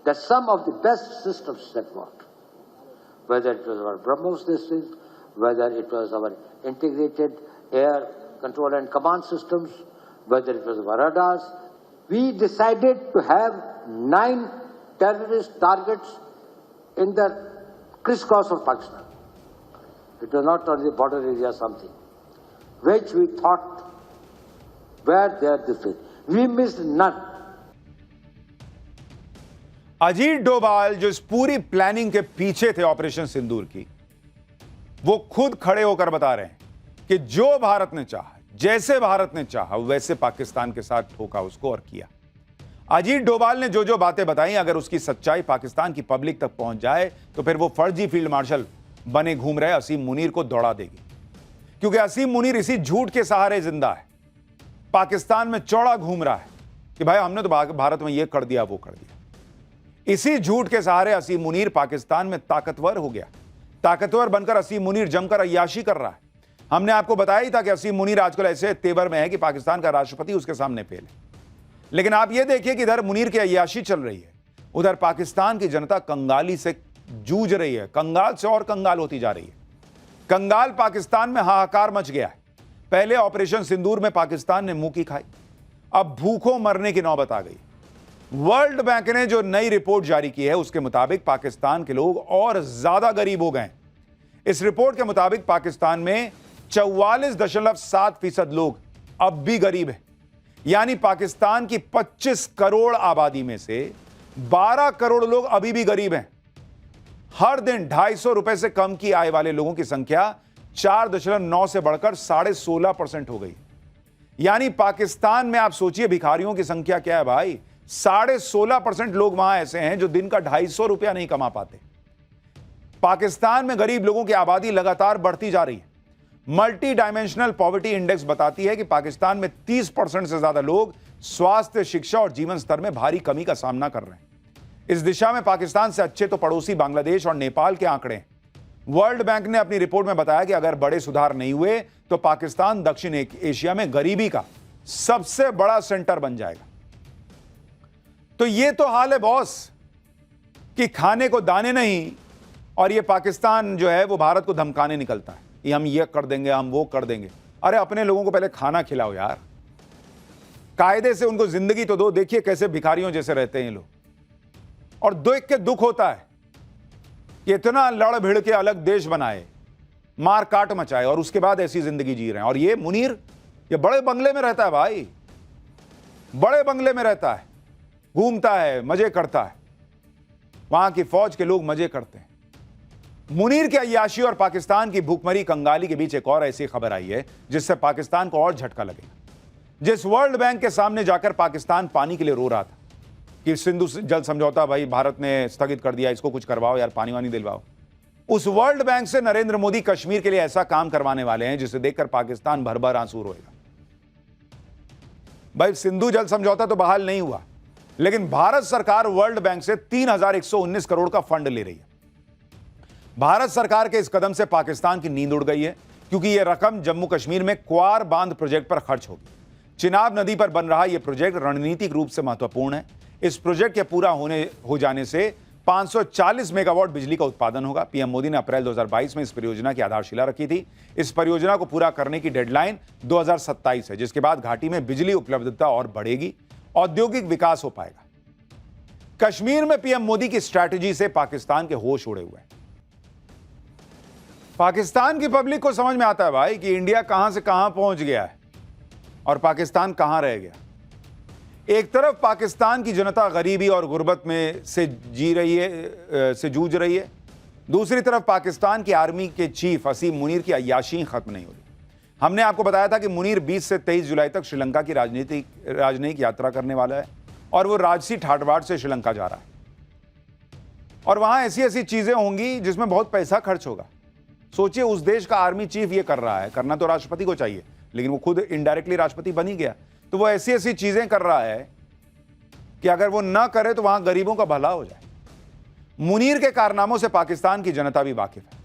that some of the best systems that worked, whether it was our BrahMos systems, whether it was our integrated air control and command systems, whether it was our radars, we decided to have 9 terrorist targets in the crisscross of Pakistan. It was not on the border area something, which we thought were there this way. We missed none. Ajit Doval जो इस पूरी planning के पीछे थे operation सिंदूर की, वो खुद खड़े होकर बता रहे हैं कि जो भारत ने चाहा, जैसे भारत ने चाहा वैसे पाकिस्तान के साथ ठोका उसको और किया। अजीत डोभाल ने जो जो बातें बताई, अगर उसकी सच्चाई पाकिस्तान की पब्लिक तक पहुंच जाए तो फिर वो फर्जी फील्ड मार्शल बने घूम रहे असीम मुनीर को दौड़ा देगी। क्योंकि असीम मुनीर इसी झूठ के सहारे जिंदा है। पाकिस्तान में चौड़ा घूम रहा है कि भाई हमने तो भारत में ये कर दिया, वो कर दिया। इसी झूठ के सहारे असीम मुनीर पाकिस्तान में ताकतवर हो गया। ताकतवर बनकर असीम मुनीर जमकर अय्याशी कर रहा है। हमने आपको बताया ही था कि असीम मुनीर आजकल ऐसे तेवर में है कि पाकिस्तान का राष्ट्रपति उसके सामने फेल है। लेकिन आप ये देखिए कि इधर मुनीर की अय्याशी चल रही है, उधर पाकिस्तान की जनता कंगाली से जूझ रही है, कंगाल से और कंगाल होती जा रही है। कंगाल पाकिस्तान में हाहाकार मच गया है। पहले ऑपरेशन सिंदूर में पाकिस्तान ने मुंह की खाई, अब भूखों मरने की नौबत आ गई। वर्ल्ड बैंक ने जो नई रिपोर्ट जारी की है उसके मुताबिक पाकिस्तान के लोग और ज्यादा गरीब हो गए। इस रिपोर्ट के मुताबिक पाकिस्तान में 44.7% लोग अब भी गरीब हैं। यानी पाकिस्तान की 25 करोड़ आबादी में से 12 करोड़ लोग अभी भी गरीब हैं। हर दिन 250 रुपए से कम की आय वाले लोगों की संख्या 4.9 से बढ़कर 16.5% हो गई। यानी पाकिस्तान में आप सोचिए भिखारियों की संख्या क्या है भाई, 16.5% लोग वहां ऐसे हैं जो दिन का 250 रुपया नहीं कमा पाते। पाकिस्तान में गरीब लोगों की आबादी लगातार बढ़ती जा रही है। मल्टी डायमेंशनल पॉवर्टी इंडेक्स बताती है कि पाकिस्तान में 30% से ज्यादा लोग स्वास्थ्य, शिक्षा और जीवन स्तर में भारी कमी का सामना कर रहे हैं। इस दिशा में पाकिस्तान से अच्छे तो पड़ोसी बांग्लादेश और नेपाल के आंकड़े हैं। वर्ल्ड बैंक ने अपनी रिपोर्ट में बताया कि अगर बड़े सुधार नहीं हुए तो पाकिस्तान दक्षिण एशिया में गरीबी का सबसे बड़ा सेंटर बन जाएगा। तो ये तो हाल है बॉस कि खाने को दाने नहीं, और ये पाकिस्तान जो है वो भारत को धमकाने निकलता है, ये हम ये कर देंगे, हम वो कर देंगे। अरे अपने लोगों को पहले खाना खिलाओ यार, कायदे से उनको जिंदगी तो दो। देखिए कैसे भिखारियों जैसे रहते हैं ये लोग, और देख के दुख होता है कि इतना लड़ भिड़ के अलग देश बनाए, मार काट मचाए, और उसके बाद ऐसी जिंदगी जी रहे हैं। और ये मुनीर, ये बड़े बंगले में रहता है भाई, बड़े बंगले में रहता है, घूमता है, मजे करता है, वहां की फौज के लोग मजे करते हैं। मुनीर की अय्याशी और पाकिस्तान की भूखमरी कंगाली के बीच एक और ऐसी खबर आई है जिससे पाकिस्तान को और झटका लगेगा। जिस वर्ल्ड बैंक के सामने जाकर पाकिस्तान पानी के लिए रो रहा था कि सिंधु जल समझौता भाई भारत ने स्थगित कर दिया, इसको कुछ करवाओ यार, पानी वानी दिलवाओ, उस वर्ल्ड बैंक से नरेंद्र मोदी कश्मीर के लिए ऐसा काम करवाने वाले हैं जिसे देखकर पाकिस्तान भर भर आंसू रोएगा। भाई सिंधु जल समझौता तो बहाल नहीं हुआ, लेकिन भारत सरकार वर्ल्ड बैंक से 3,119 करोड़ का फंड ले रही है। भारत सरकार के इस कदम से पाकिस्तान की नींद उड़ गई है, क्योंकि यह रकम जम्मू कश्मीर में क्वार बांध प्रोजेक्ट पर खर्च होगी। चिनाब नदी पर बन रहा यह प्रोजेक्ट रणनीतिक रूप से महत्वपूर्ण है। इस प्रोजेक्ट के पूरा हो जाने से 540 मेगावाट बिजली का उत्पादन होगा। पीएम मोदी ने अप्रैल 2022 में इस परियोजना की आधारशिला रखी थी। इस परियोजना को पूरा करने की डेडलाइन 2027 है, जिसके बाद घाटी में बिजली उपलब्धता और बढ़ेगी, औद्योगिक विकास हो पाएगा। कश्मीर में पीएम मोदी की स्ट्रैटेजी से पाकिस्तान के होश उड़े हुए हैं। पाकिस्तान की पब्लिक को समझ में आता है भाई कि इंडिया कहां से कहां पहुंच गया है और पाकिस्तान कहां रह गया। एक तरफ पाकिस्तान की जनता गरीबी और गुर्बत में से जूझ रही है, दूसरी तरफ पाकिस्तान की आर्मी के चीफ असीम मुनीर की अय्याशी खत्म नहीं हो रही। हमने आपको बताया था कि मुनीर 20 से 23 जुलाई तक श्रीलंका की राजनयिक यात्रा करने वाला है, और वो राजसी ठाटबाट से श्रीलंका जा रहा है, और वहां ऐसी ऐसी चीजें होंगी जिसमें बहुत पैसा खर्च होगा। सोचिए उस देश का आर्मी चीफ ये कर रहा है, करना तो राष्ट्रपति को चाहिए, लेकिन वो खुद इनडायरेक्टली राष्ट्रपति बन ही गया, तो वो ऐसी ऐसी चीजें कर रहा है कि अगर वो ना करे तो वहां गरीबों का भला हो जाए। मुनीर के कारनामों से पाकिस्तान की जनता भी वाकिफ है।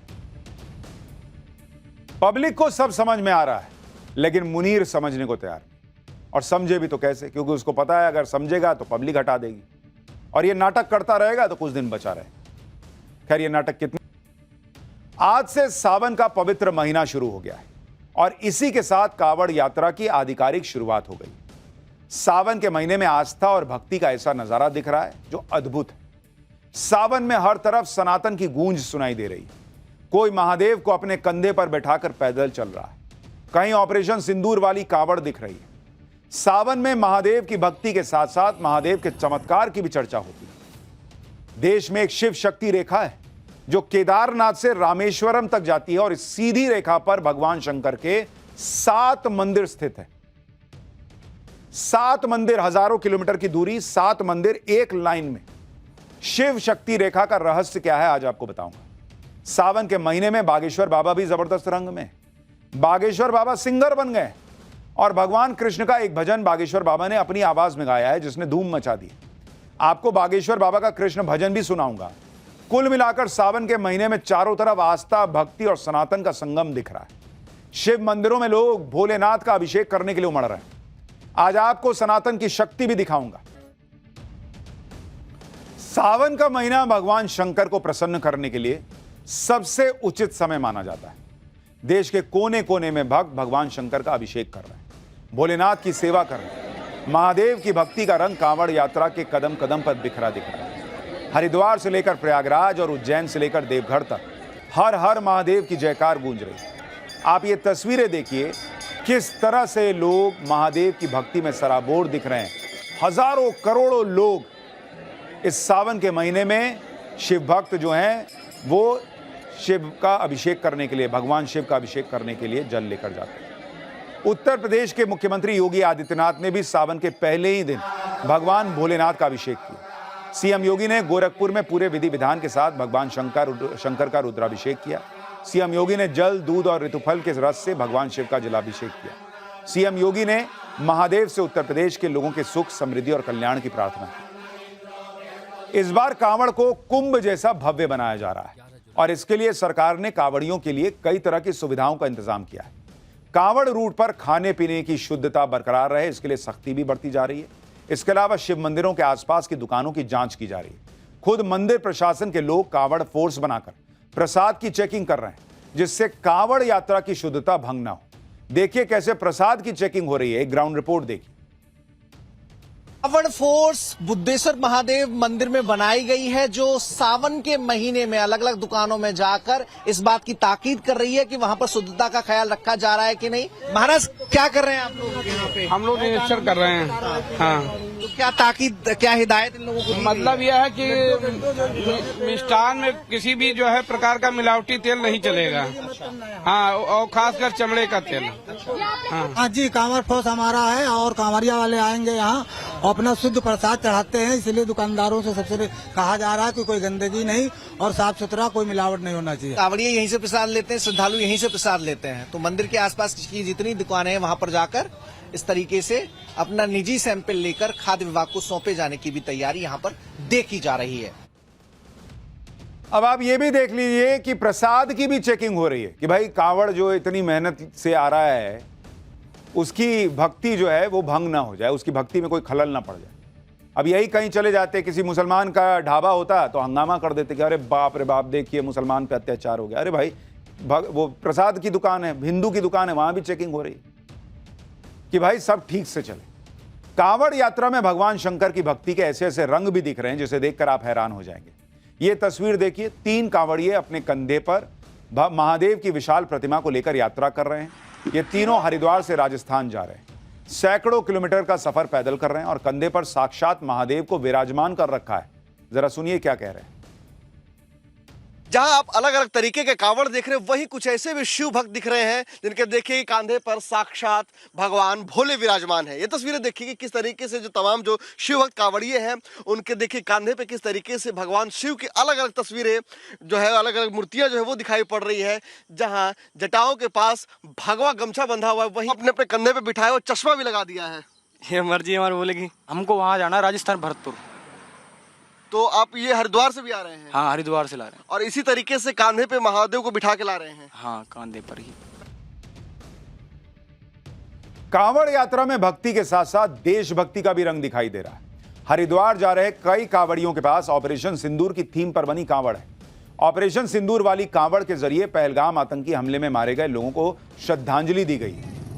पब्लिक को सब समझ में आ रहा है, लेकिन मुनीर समझने को तैयार नहीं, और समझे भी तो कैसे, क्योंकि उसको पता है अगर समझेगा तो पब्लिक हटा देगी, और ये नाटक करता रहेगा तो कुछ दिन बचा रहेगा। खैर ये नाटक कितने, आज से सावन का पवित्र महीना शुरू हो गया है, और इसी के साथ कांवड़ यात्रा की आधिकारिक शुरुआत हो गई। सावन के महीने में आस्था और भक्ति का ऐसा नजारा दिख रहा है जो अद्भुत है। सावन में हर तरफ सनातन की गूंज सुनाई दे रही है। कोई महादेव को अपने कंधे पर बैठाकर पैदल चल रहा है, कहीं ऑपरेशन सिंदूर वाली कांवड़ दिख रही है। सावन में महादेव की भक्ति के साथ साथ महादेव के चमत्कार की भी चर्चा होती है। देश में एक शिव शक्ति रेखा है जो केदारनाथ से रामेश्वरम तक जाती है, और इस सीधी रेखा पर भगवान शंकर के 7 मंदिर स्थित है। 7 मंदिर, हजारों किलोमीटर की दूरी, 7 मंदिर एक लाइन में। शिव शक्ति रेखा का रहस्य क्या है आज आपको बताऊंगा। सावन के महीने में बागेश्वर बाबा भी जबरदस्त रंग में। बागेश्वर बाबा सिंगर बन गए, और भगवान कृष्ण का एक भजन बागेश्वर बाबा ने अपनी आवाज में गाया है जिसने धूम मचा दी। आपको बागेश्वर बाबा का कृष्ण भजन भी सुनाऊंगा। कुल मिलाकर सावन के महीने में चारों तरफ आस्था, भक्ति और सनातन का संगम दिख रहा है। शिव मंदिरों में लोग भोलेनाथ का अभिषेक करने के लिए उमड़ रहे हैं। आज आपको सनातन की शक्ति भी दिखाऊंगा। सावन का महीना भगवान शंकर को प्रसन्न करने के लिए सबसे उचित समय माना जाता है। देश के कोने कोने में भक्त भगवान शंकर का अभिषेक कर रहे हैं, भोलेनाथ की सेवा कर रहे हैं। महादेव की भक्ति का रंग कांवड़ यात्रा के कदम कदम पर बिखरा दिख रहा है। हरिद्वार से लेकर प्रयागराज और उज्जैन से लेकर देवघर तक हर हर महादेव की जयकार गूंज रही है। आप ये तस्वीरें देखिए, किस तरह से लोग महादेव की भक्ति में सराबोर दिख रहे हैं। हजारों करोड़ों लोग इस सावन के महीने में शिव भक्त जो हैं वो शिव का अभिषेक करने के लिए, भगवान शिव का अभिषेक करने के लिए जल लेकर जाते हैं। उत्तर प्रदेश के मुख्यमंत्री योगी आदित्यनाथ ने भी सावन के पहले ही दिन भगवान भोलेनाथ का अभिषेक किया। सीएम योगी ने गोरखपुर में पूरे विधि विधान के साथ भगवान शंकर का रुद्राभिषेक किया। सीएम योगी ने जल, दूध और ऋतुफल के रस से भगवान शिव का जलाभिषेक किया। सीएम योगी ने महादेव से उत्तर प्रदेश के लोगों के सुख, समृद्धि और कल्याण की प्रार्थना की। इस बार कांवड़ को कुंभ जैसा भव्य बनाया जा रहा है और इसके लिए सरकार ने कांवड़ियों के लिए कई तरह की सुविधाओं का इंतजाम किया है। कांवड़ रूट पर खाने पीने की शुद्धता बरकरार रहे, इसके लिए सख्ती भी बढ़ती जा रही है। इसके अलावा शिव मंदिरों के आसपास की दुकानों की जांच की जा रही है। खुद मंदिर प्रशासन के लोग कांवड़ फोर्स बनाकर प्रसाद की चेकिंग कर रहे हैं, जिससे कांवड़ यात्रा की शुद्धता भंग ना हो। देखिए कैसे प्रसाद की चेकिंग हो रही है, एक ग्राउंड रिपोर्ट देखिए। कांवड़ फोर्स बुद्धेश्वर महादेव मंदिर में बनाई गई है, जो सावन के महीने में अलग अलग दुकानों में जाकर इस बात की ताकीद कर रही है कि वहां पर शुद्धता का ख्याल रखा जा रहा है कि नहीं। महाराज क्या कर रहे हैं आप लोग यहाँ पे? हम लोग निरीक्षण कर रहे हैं। हाँ, तो क्या ताकीद, क्या हिदायत इन लोगों को? मतलब यह है कि मिष्ठान में किसी भी जो है प्रकार का मिलावटी तेल नहीं चलेगा। हाँ, और खासकर चमड़े का तेल। हाँ जी, कांवड़ फोर्स हमारा है और कांवड़िया वाले आएंगे यहाँ और अपना शुद्ध प्रसाद चढ़ाते हैं। इसलिए दुकानदारों से सबसे कहा जा रहा है कि कोई गंदगी नहीं और साफ सुथरा, कोई मिलावट नहीं होना चाहिए। कांवड़िया यहीं से प्रसाद लेते हैं, श्रद्धालु यहीं से प्रसाद लेते हैं। तो मंदिर के आसपास की जितनी दुकानें हैं वहां पर जाकर इस तरीके से अपना निजी सैंपल लेकर खाद्य विभाग को सौंपे जाने की भी तैयारी यहाँ पर देखी जा रही है। अब आप ये भी देख लीजिए कि प्रसाद की भी चेकिंग हो रही है कि भाई कांवड़ जो इतनी मेहनत से आ रहा है उसकी भक्ति जो है वो भंग ना हो जाए, उसकी भक्ति में कोई खलल ना पड़ जाए। अब यही कहीं चले जाते, किसी मुसलमान का ढाबा होता तो हंगामा कर देते कि अरे बाप रे बाप, देखिए मुसलमान पे अत्याचार हो गया। अरे भाई, वो प्रसाद की दुकान है, हिंदू की दुकान है, वहां भी चेकिंग हो रही कि भाई सब ठीक से चले। कांवड़ यात्रा में भगवान शंकर की भक्ति के ऐसे ऐसे रंग भी दिख रहे हैं जिसे देखकर आप हैरान हो जाएंगे। ये तस्वीर देखिए, 3 कांवड़िए अपने कंधे पर महादेव की विशाल प्रतिमा को लेकर यात्रा कर रहे हैं। ये तीनों हरिद्वार से राजस्थान जा रहे हैं, सैकड़ों किलोमीटर का सफर पैदल कर रहे हैं और कंधे पर साक्षात महादेव को विराजमान कर रखा है। जरा सुनिए क्या कह रहे हैं। जहां आप अलग अलग तरीके के कांवड़ देख रहे हैं, वहीं कुछ ऐसे भी शिव भक्त दिख रहे हैं जिनके देखिए कांधे पर साक्षात भगवान भोले विराजमान है। ये तस्वीरें देखिए कि किस तरीके से जो तमाम जो शिव भक्त कांवड़िए हैं उनके देखिए कांधे पे किस तरीके से भगवान शिव की अलग अलग तस्वीरें जो है, अलग अलग मूर्तियां जो है वो दिखाई पड़ रही है। जहाँ जटाओं के पास भगवा गमछा बंधा हुआ है, वहीं अपने अपने कंधे पे बिठाए और चश्मा भी लगा दिया है। ये मर्जी हमारी बोलेगी, हमको वहाँ जाना, राजस्थान भरतपुर। तो आप ये हरिद्वार से भी आ रहे हैं? हाँ, हरिद्वार से ला रहे हैं। और इसी तरीके से कांधे पे महादेव को बिठा के ला रहे हैं? हाँ, कांधे पर ही। कांवड़ यात्रा में भक्ति के साथ साथ देशभक्ति का भी रंग दिखाई दे रहा है। हरिद्वार जा रहे कई कांवड़ियों के पास ऑपरेशन सिंदूर की थीम पर बनी कांवड़ है। ऑपरेशन सिंदूर वाली कांवड़ के जरिए पहलगाम आतंकी हमले में मारे गए लोगों को श्रद्धांजलि दी गई।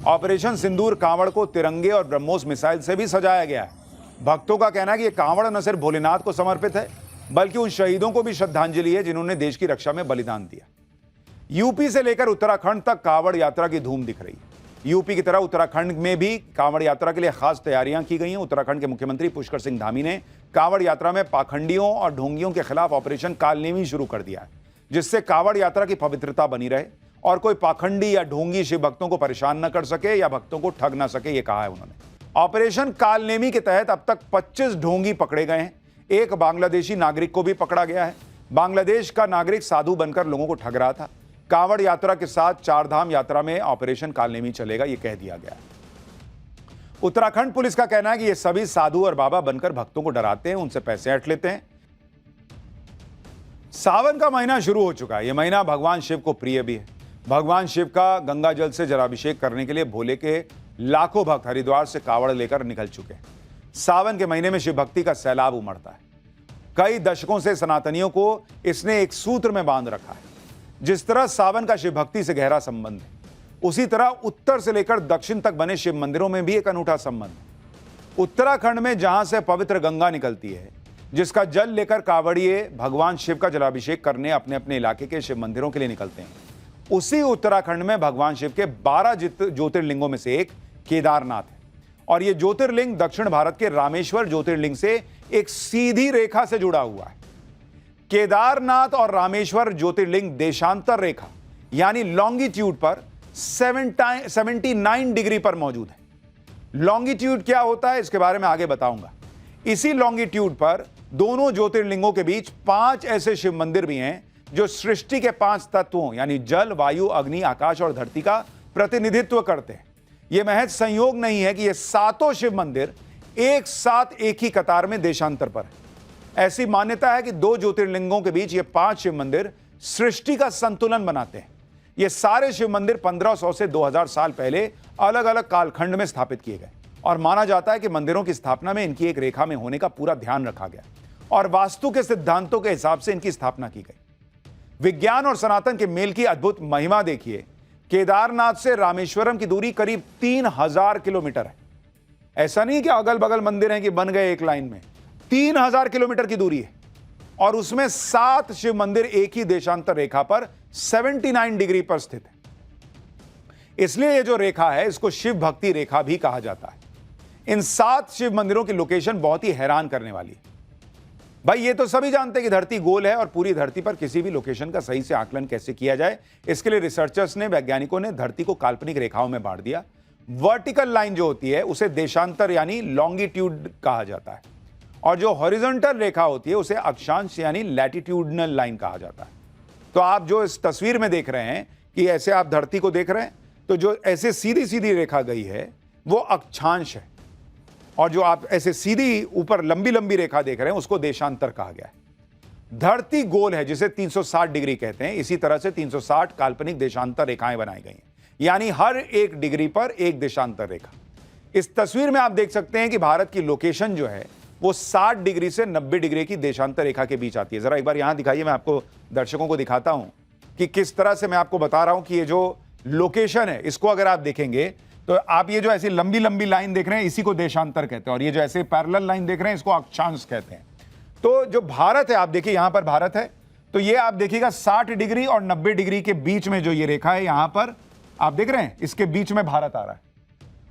ऑपरेशन सिंदूर कांवड़ को तिरंगे और ब्रह्मोस मिसाइल से भी सजाया गया है। भक्तों का कहना है कि यह कांवड़ न सिर्फ भोलेनाथ को समर्पित है बल्कि उन शहीदों को भी श्रद्धांजलि है जिन्होंने देश की रक्षा में बलिदान दिया। यूपी से लेकर उत्तराखंड तक कांवड़ यात्रा की धूम दिख रही है। यूपी की तरह उत्तराखंड में भी कांवड़ यात्रा के लिए खास तैयारियां की गई हैं। उत्तराखंड के मुख्यमंत्री पुष्कर सिंह धामी ने कांवड़ यात्रा में पाखंडियों और ढोंगियों के खिलाफ ऑपरेशन कालनेमी शुरू कर दिया है, जिससे कांवड़ यात्रा की पवित्रता बनी रहे और कोई पाखंडी या ढोंगी शिव भक्तों को परेशान न कर सके या भक्तों को ठग न सके, ये कहा है उन्होंने। ऑपरेशन कालनेमी के तहत अब तक 25 ढोंगी पकड़े गए हैं। एक बांग्लादेशी नागरिक को भी पकड़ा गया है। बांग्लादेश का नागरिक साधु बनकर लोगों को ठग रहा था। कांवड़ यात्रा के साथ 4 धाम यात्रा में ऑपरेशन कालनेमी चलेगा, यह कह दिया गया है। उत्तराखंड पुलिस का कहना है कि ये सभी साधु और बाबा बनकर भक्तों को डराते हैं, उनसे पैसे हट लेते हैं। सावन का महीना शुरू हो चुका है। यह महीना भगवान शिव को प्रिय भी है। भगवान शिव का गंगा जल से जलाभिषेक करने के लिए भोले के लाखों भक्त हरिद्वार से कांवड़ लेकर निकल चुके हैं। सावन के महीने में शिव भक्ति का सैलाब उमड़ता है। कई दशकों से सनातनियों को इसने एक सूत्र में बांध रखा है। जिस तरह सावन का शिव भक्ति से गहरा संबंध है, उसी तरह उत्तर से लेकर दक्षिण तक बने शिव मंदिरों में भी एक अनूठा संबंध है। उत्तराखंड में जहां से पवित्र गंगा निकलती है, जिसका जल लेकर कांवड़िए भगवान शिव का जलाभिषेक करने अपने अपने इलाके के शिव मंदिरों के लिए निकलते हैं, उसी उत्तराखंड में भगवान शिव के 12 ज्योतिर्लिंगों में से एक केदारनाथ है। और यह ज्योतिर्लिंग दक्षिण भारत के रामेश्वर ज्योतिर्लिंग से एक सीधी रेखा से जुड़ा हुआ है। केदारनाथ और रामेश्वर ज्योतिर्लिंग देशांतर रेखा यानी लॉन्गिट्यूड पर 79 डिग्री पर मौजूद है। लॉन्गिट्यूड क्या होता है इसके बारे में आगे बताऊंगा। इसी लॉन्गिट्यूड पर दोनों ज्योतिर्लिंगों के बीच 5 ऐसे शिव मंदिर भी हैं जो सृष्टि के 5 तत्वों यानी जल, वायु, अग्नि, आकाश और धरती का प्रतिनिधित्व करते हैं। यह महज संयोग नहीं है कि ये सातों शिव मंदिर एक साथ एक ही कतार में देशांतर पर है। ऐसी मान्यता है कि 2 ज्योतिर्लिंगों के बीच ये 5 शिव मंदिर सृष्टि का संतुलन बनाते हैं। ये सारे शिव मंदिर 1500 से 2000 साल पहले अलग अलग कालखंड में स्थापित किए गए और माना जाता है कि मंदिरों की स्थापना में इनकी एक रेखा में होने का पूरा ध्यान रखा गया और वास्तु के सिद्धांतों के हिसाब से इनकी स्थापना की गई। विज्ञान और सनातन के मेल की अद्भुत महिमा देखिए। केदारनाथ से रामेश्वरम की दूरी करीब 3000 किलोमीटर है। ऐसा नहीं कि अगल बगल मंदिर हैं कि बन गए एक लाइन में, 3000 किलोमीटर की दूरी है और उसमें 7 शिव मंदिर एक ही देशांतर रेखा पर 79 डिग्री पर स्थित है। इसलिए यह जो रेखा है इसको शिव भक्ति रेखा भी कहा जाता है। इन 7 शिव मंदिरों की लोकेशन बहुत ही हैरान करने वाली है। भाई ये तो सभी जानते हैं कि धरती गोल है और पूरी धरती पर किसी भी लोकेशन का सही से आकलन कैसे किया जाए, इसके लिए रिसर्चर्स ने, वैज्ञानिकों ने धरती को काल्पनिक रेखाओं में बांट दिया। वर्टिकल लाइन जो होती है उसे देशांतर यानी लॉन्गिट्यूड कहा जाता है और जो हॉरिजॉन्टल रेखा होती है उसे अक्षांश यानी लैटिट्यूडनल लाइन कहा जाता है। तो आप जो इस तस्वीर में देख रहे हैं कि ऐसे आप धरती को देख रहे हैं, तो जो ऐसे सीधी सीधी रेखा गई है वो अक्षांश है और जो आप ऐसे सीधी ऊपर लंबी लंबी रेखा देख रहे हैं उसको देशांतर कहा गया है। धरती गोल है जिसे 360 डिग्री कहते हैं। इसी तरह से 360 काल्पनिक देशांतर रेखाएं बनाई गई हैं, यानी हर एक डिग्री पर एक देशांतर रेखा। इस तस्वीर में आप देख सकते हैं कि भारत की लोकेशन जो है वो 60 डिग्री से 90 डिग्री की देशांतर रेखा के बीच आती है। जरा एक बार यहां दिखाइए, मैं आपको दर्शकों को दिखाता हूं कि किस तरह से मैं आपको बता रहा हूं कि ये जो लोकेशन है इसको अगर आप देखेंगे तो आप ये जो ऐसी लंबी लंबी लाइन देख रहे हैं इसी को देशांतर कहते हैं और ये जो ऐसे पैरेलल लाइन देख रहे हैं इसको अक्षांश कहते हैं। तो जो भारत है, आप देखिए यहां पर भारत है, तो ये आप देखिएगा 60 डिग्री और 90 डिग्री के बीच में जो ये रेखा है यहां पर आप देख रहे हैं, इसके बीच में भारत आ रहा है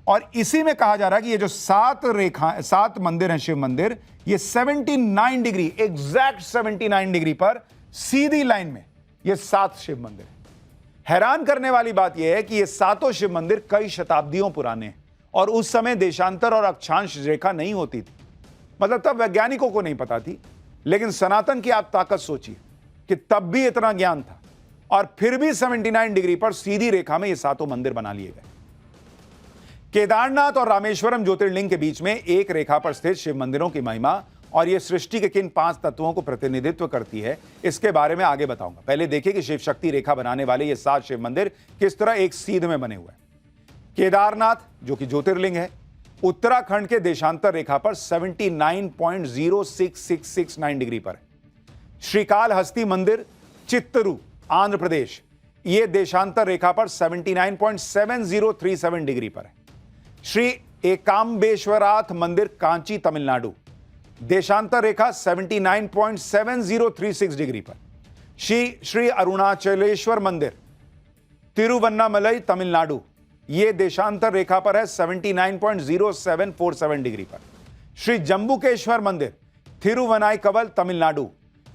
और इसी में कहा जा रहा है कि ये जो 7 मंदिर हैं शिव मंदिर, ये 79 डिग्री, एग्जैक्ट 79 डिग्री पर सीधी लाइन में ये 7 शिव मंदिर हैं। हैरान करने वाली बात यह है कि ये 7 शिव मंदिर कई शताब्दियों पुराने हैं और उस समय देशांतर और अक्षांश रेखा नहीं होती थी, मतलब तब वैज्ञानिकों को नहीं पता थी। लेकिन सनातन की आप ताकत सोचिए कि तब भी इतना ज्ञान था और फिर भी 79 डिग्री पर सीधी रेखा में ये 7 मंदिर बना लिए गए। केदारनाथ और रामेश्वरम ज्योतिर्लिंग के बीच में एक रेखा पर स्थित शिव मंदिरों की महिमा और यह सृष्टि के किन 5 तत्वों को प्रतिनिधित्व करती है इसके बारे में आगे बताऊंगा। पहले देखिए कि शिव शक्ति रेखा बनाने वाले ये 7 शिव मंदिर किस तरह एक सीध में बने हुए हैं। केदारनाथ जो कि ज्योतिर्लिंग है, उत्तराखंड के देशांतर रेखा पर 79.06669 डिग्री पर है। श्रीकालहस्ती मंदिर चित्तरू आंध्र प्रदेश, यह देशांतर रेखा पर 79.7037 डिग्री पर है। श्री एकाम्बेश्वराथ मंदिर कांची तमिलनाडु, देशांतर रेखा 79.7036 डिग्री पर। श्री अरुणाचलेश्वर मंदिर तिरुवन्नामलई तमिलनाडु, यह देशांतर रेखा पर है 79.0747 डिग्री पर। श्री जम्बुकेश्वर मंदिर थिरुवनाईकवल तमिलनाडु,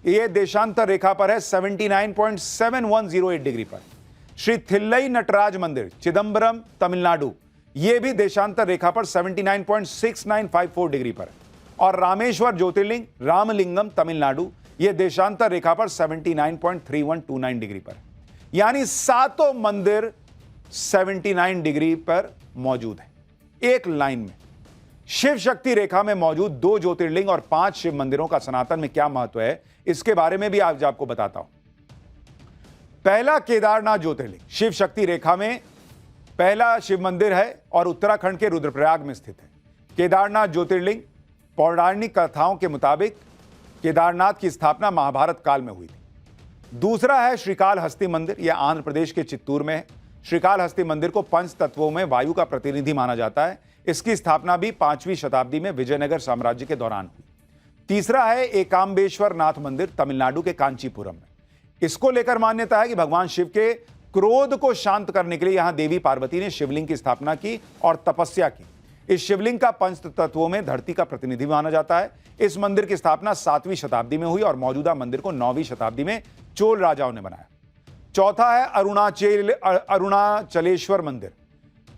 यह देशांतर रेखा पर है 79.7108 डिग्री पर। श्री थिल्लई नटराज मंदिर चिदंबरम तमिलनाडु, यह भी देशांतर रेखा पर 79.6954 डिग्री पर। और रामेश्वर ज्योतिर्लिंग रामलिंगम तमिलनाडु, यह देशांतर रेखा पर 79.3129 डिग्री पर। यानी 7 मंदिर 79 डिग्री पर मौजूद है एक लाइन में। शिव शक्ति रेखा में मौजूद 2 ज्योतिर्लिंग और 5 शिव मंदिरों का सनातन में क्या महत्व है इसके बारे में भी आज आपको बताता हूं। पहला केदारनाथ ज्योतिर्लिंग शिव शक्ति रेखा में पहला शिव मंदिर है और उत्तराखंड के रुद्रप्रयाग में स्थित है। केदारनाथ ज्योतिर्लिंग पौराणिक कथाओं के मुताबिक केदारनाथ की स्थापना महाभारत काल में हुई थी। दूसरा है श्रीकालहस्ती मंदिर। यह आंध्र प्रदेश के चित्तूर में है। श्रीकालहस्ती मंदिर को पंच तत्वों में वायु का प्रतिनिधि माना जाता है। इसकी स्थापना भी 5वीं शताब्दी में विजयनगर साम्राज्य के दौरान हुई। तीसरा है एकाम्बेश्वर नाथ मंदिर, तमिलनाडु के कांचीपुरम में। इसको लेकर मान्यता है कि भगवान शिव के क्रोध को शांत करने के लिए यहां देवी पार्वती ने शिवलिंग की स्थापना की और तपस्या की। इस शिवलिंग का पंच तत्वों में धरती का प्रतिनिधि माना जाता है। इस मंदिर की स्थापना 7वीं शताब्दी में हुई और मौजूदा मंदिर को 9वीं शताब्दी में चोल राजाओं ने बनाया। चौथा है अरुणाचलेश्वर मंदिर,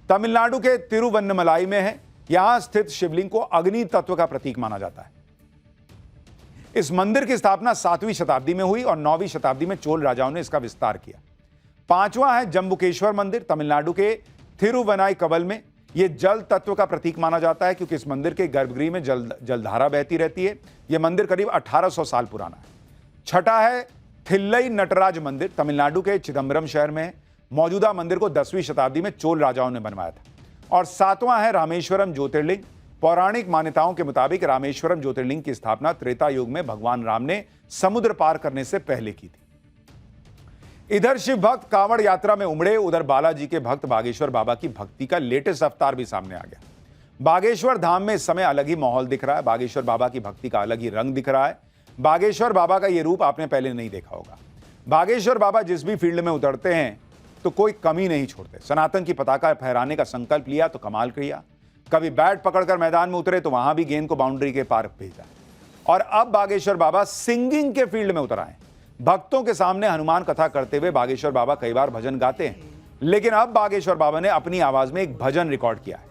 तमिलनाडु के तिरुवन्नमलाई में है। यहां स्थित शिवलिंग को अग्नि तत्व का प्रतीक माना जाता है। इस मंदिर की स्थापना 7वीं शताब्दी में हुई और 9वीं शताब्दी में चोल राजाओं ने इसका विस्तार किया। पांचवा है जम्बुकेश्वर मंदिर, तमिलनाडु के थिरुवनाईकवल में। यह जल तत्व का प्रतीक माना जाता है क्योंकि इस मंदिर के गर्भगृह में जलधारा बहती रहती है। यह मंदिर करीब 1800 साल पुराना है। छठा है थिल्लई नटराज मंदिर, तमिलनाडु के चिदम्बरम शहर में है। मौजूदा मंदिर को 10वीं शताब्दी में चोल राजाओं ने बनवाया था। और सातवां है रामेश्वरम ज्योतिर्लिंग। पौराणिक मान्यताओं के मुताबिक रामेश्वरम ज्योतिर्लिंग की स्थापना त्रेता युग में भगवान राम ने समुद्र पार करने से पहले की थी। इधर शिव भक्त कांवड़ यात्रा में उमड़े, उधर बालाजी के भक्त बागेश्वर बाबा की भक्ति का लेटेस्ट अवतार भी सामने आ गया। बागेश्वर धाम में इस समय अलग ही माहौल दिख रहा है। बागेश्वर बाबा की भक्ति का अलग ही रंग दिख रहा है। बागेश्वर बाबा का यह रूप आपने पहले नहीं देखा होगा। बागेश्वर बाबा जिस भी फील्ड में उतरते हैं तो कोई कमी नहीं छोड़ते। सनातन की पताका फहराने का संकल्प लिया तो कमाल किया। कभी बैट पकड़कर मैदान में उतरे तो वहां भी गेंद को बाउंड्री के पार भेजा। और अब बागेश्वर बाबा सिंगिंग के फील्ड में उतर आए। भक्तों के सामने हनुमान कथा करते हुए बागेश्वर बाबा कई बार भजन गाते हैं, लेकिन अब बागेश्वर बाबा ने अपनी आवाज में एक भजन रिकॉर्ड किया है।